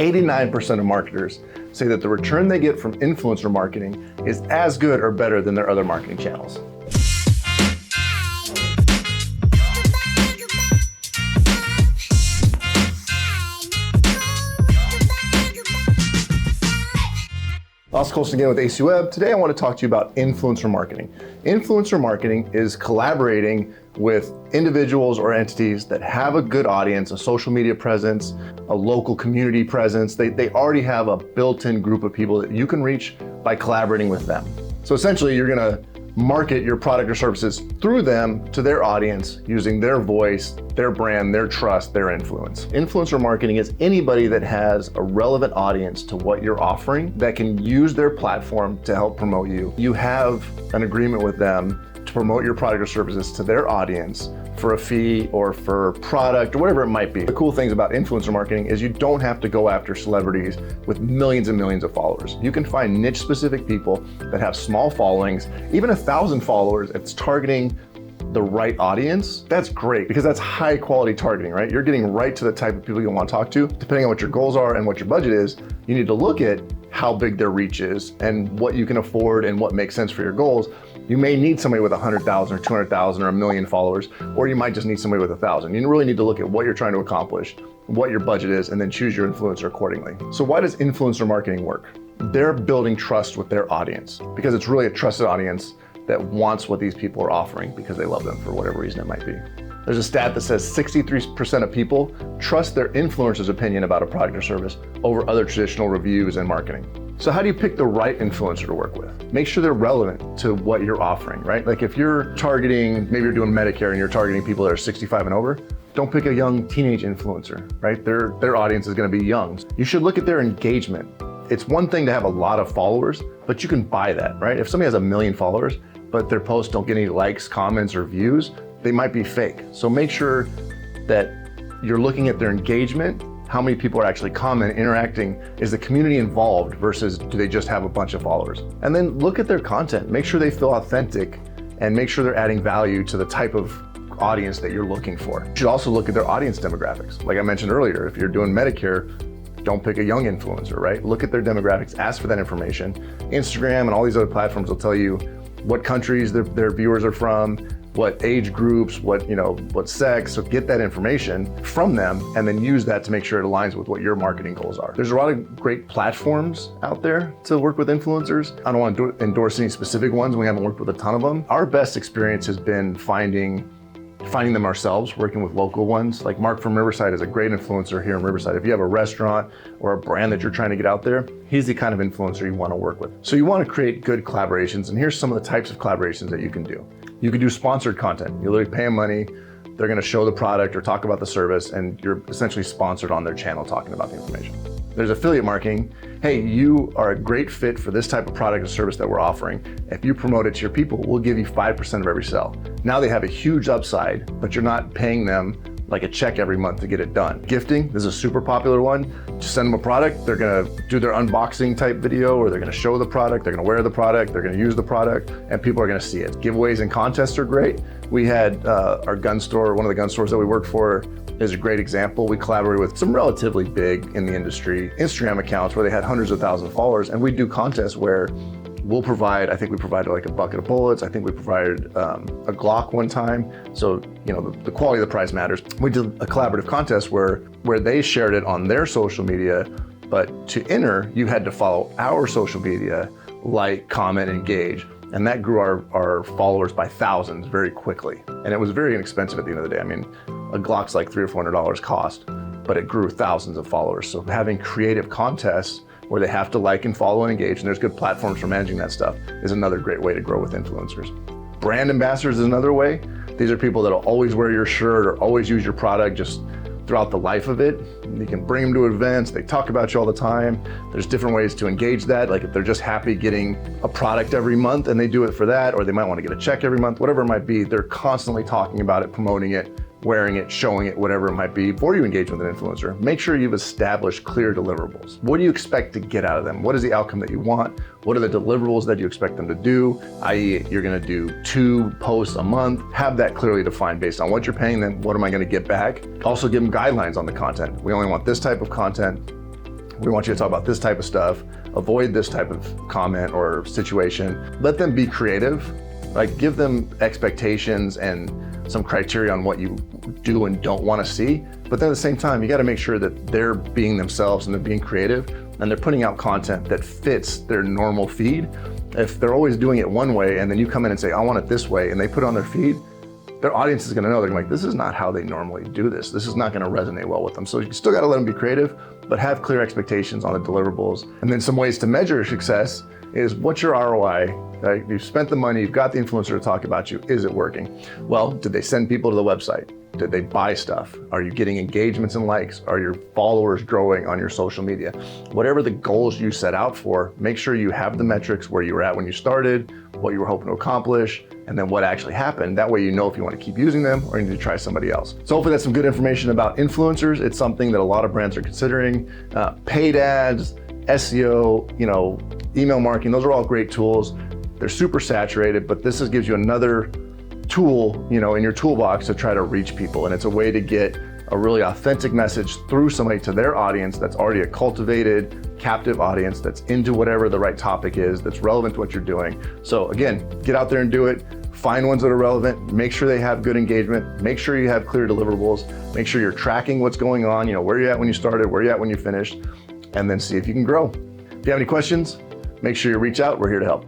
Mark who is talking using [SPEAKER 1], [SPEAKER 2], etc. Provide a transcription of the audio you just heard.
[SPEAKER 1] 89% of marketers say that the return they get from influencer marketing is as good or better than their other marketing channels. Oscar Colson again with AC Web. Today I want to talk to you about influencer marketing. Influencer marketing is collaborating with individuals or entities that have a good audience, a social media presence, a local community presence. They already have a built-in group of people that you can reach by collaborating with them. So essentially you're gonna market your product or services through them to their audience using their voice, their brand, their trust, their influence. Influencer marketing is anybody that has a relevant audience to what you're offering that can use their platform to help promote you. You have an agreement with them to promote your product or services to their audience for a fee or for product or whatever it might be. The cool things about influencer marketing is you don't have to go after celebrities with millions and millions of followers. You can find niche specific people that have small followings, even 1,000 followers. If it's targeting the right audience, that's great because that's high quality targeting, right? You're getting right to the type of people you want to talk to. Depending on what your goals are and what your budget is, you need to look at how big their reach is and what you can afford and what makes sense for your goals. You may need somebody with 100,000 or 200,000 or 1 million followers, or you might just need somebody with 1,000. You really need to look at what you're trying to accomplish, what your budget is, and then choose your influencer accordingly. So why does influencer marketing work? They're building trust with their audience because it's really a trusted audience that wants what these people are offering because they love them for whatever reason it might be. There's a stat that says 63% of people trust their influencer's opinion about a product or service over other traditional reviews and marketing. So how do you pick the right influencer to work with? Make sure they're relevant to what you're offering, right? Like if you're targeting, maybe you're doing Medicare and you're targeting people that are 65 and over, don't pick a young teenage influencer, right? Their audience is gonna be young. You should look at their engagement. It's one thing to have a lot of followers, but you can buy that, right? If somebody has 1 million followers, but their posts don't get any likes, comments, or views, they might be fake. So make sure that you're looking at their engagement, how many people are actually commenting, interacting, is the community involved versus do they just have a bunch of followers? And then look at their content, make sure they feel authentic and make sure they're adding value to the type of audience that you're looking for. You should also look at their audience demographics. Like I mentioned earlier, if you're doing Medicare, don't pick a young influencer, right? Look at their demographics, ask for that information. Instagram and all these other platforms will tell you what countries their viewers are from, what age groups, what sex. So get that information from them and then use that to make sure it aligns with what your marketing goals are. There's a lot of great platforms out there to work with influencers. I don't want to endorse any specific ones. We haven't worked with a ton of them. Our best experience has been finding them ourselves, working with local ones. Like Mark from Riverside is a great influencer here in Riverside. If you have a restaurant or a brand that you're trying to get out there, he's the kind of influencer you want to work with. So you want to create good collaborations, and here's some of the types of collaborations that you can do. You can do sponsored content. You literally pay them money, they're going to show the product or talk about the service, and you're essentially sponsored on their channel talking about the information. There's affiliate marketing. Hey, you are a great fit for this type of product or service that we're offering. If you promote it to your people, we'll give you 5% of every sale. Now they have a huge upside, but you're not paying them like a check every month to get it done. Gifting, this is a super popular one. Just send them a product, they're gonna do their unboxing type video, or they're gonna show the product, they're gonna wear the product, they're gonna use the product, and people are gonna see it. Giveaways and contests are great. We had our gun store, one of the gun stores that we work for, is a great example. We collaborated with some relatively big in the industry Instagram accounts where they had hundreds of thousands of followers, and we do contests where we'll provide, I think we provided like a bucket of bullets. I think we provided a Glock one time. So, the quality of the prize matters. We did a collaborative contest where they shared it on their social media, but to enter, you had to follow our social media, like, comment, engage. And that grew our followers by thousands very quickly. And it was very inexpensive at the end of the day. I mean, a Glock's like $300 or $400 cost, but it grew thousands of followers. So having creative contests where they have to like and follow and engage, and there's good platforms for managing that stuff, is another great way to grow with influencers. Brand ambassadors is another way. These are people that'll always wear your shirt or always use your product just throughout the life of it. You can bring them to events, they talk about you all the time. There's different ways to engage that, like if they're just happy getting a product every month and they do it for that, or they might want to get a check every month, whatever it might be, they're constantly talking about it, promoting it, wearing it, showing it, whatever it might be. Before you engage with an influencer, make sure you've established clear deliverables. What do you expect to get out of them? What is the outcome that you want? What are the deliverables that you expect them to do? i.e., you're gonna do 2 posts a month. Have that clearly defined based on what you're paying them, what am I gonna get back? Also give them guidelines on the content. We only want this type of content. We want you to talk about this type of stuff, avoid this type of comment or situation. Let them be creative, like give them expectations and some criteria on what you do and don't want to see. But then at the same time, you got to make sure that they're being themselves and they're being creative and they're putting out content that fits their normal feed. If they're always doing it one way and then you come in and say, I want it this way, and they put it on their feed, their audience is going to know. They're going to be like, this is not how they normally do this. This is not going to resonate well with them. So you still got to let them be creative, but have clear expectations on the deliverables. And then some ways to measure success is, what's your ROI? Right? You've spent the money, you've got the influencer to talk about you. Is it working? Well, did they send people to the website? Did they buy stuff? Are you getting engagements and likes? Are your followers growing on your social media? Whatever the goals you set out for, make sure you have the metrics where you were at when you started, what you were hoping to accomplish, and then what actually happened. That way you know if you want to keep using them or you need to try somebody else. So hopefully that's some good information about influencers. It's something that a lot of brands are considering. Paid ads, SEO, email marketing, those are all great tools. They're super saturated, but this gives you another tool, in your toolbox to try to reach people. And it's a way to get a really authentic message through somebody to their audience that's already a cultivated, captive audience that's into whatever the right topic is, that's relevant to what you're doing. So again, get out there and do it. Find ones that are relevant, make sure they have good engagement, make sure you have clear deliverables, make sure you're tracking what's going on, where you're at when you started, where you're at when you finished, and then see if you can grow. If you have any questions, make sure you reach out. We're here to help.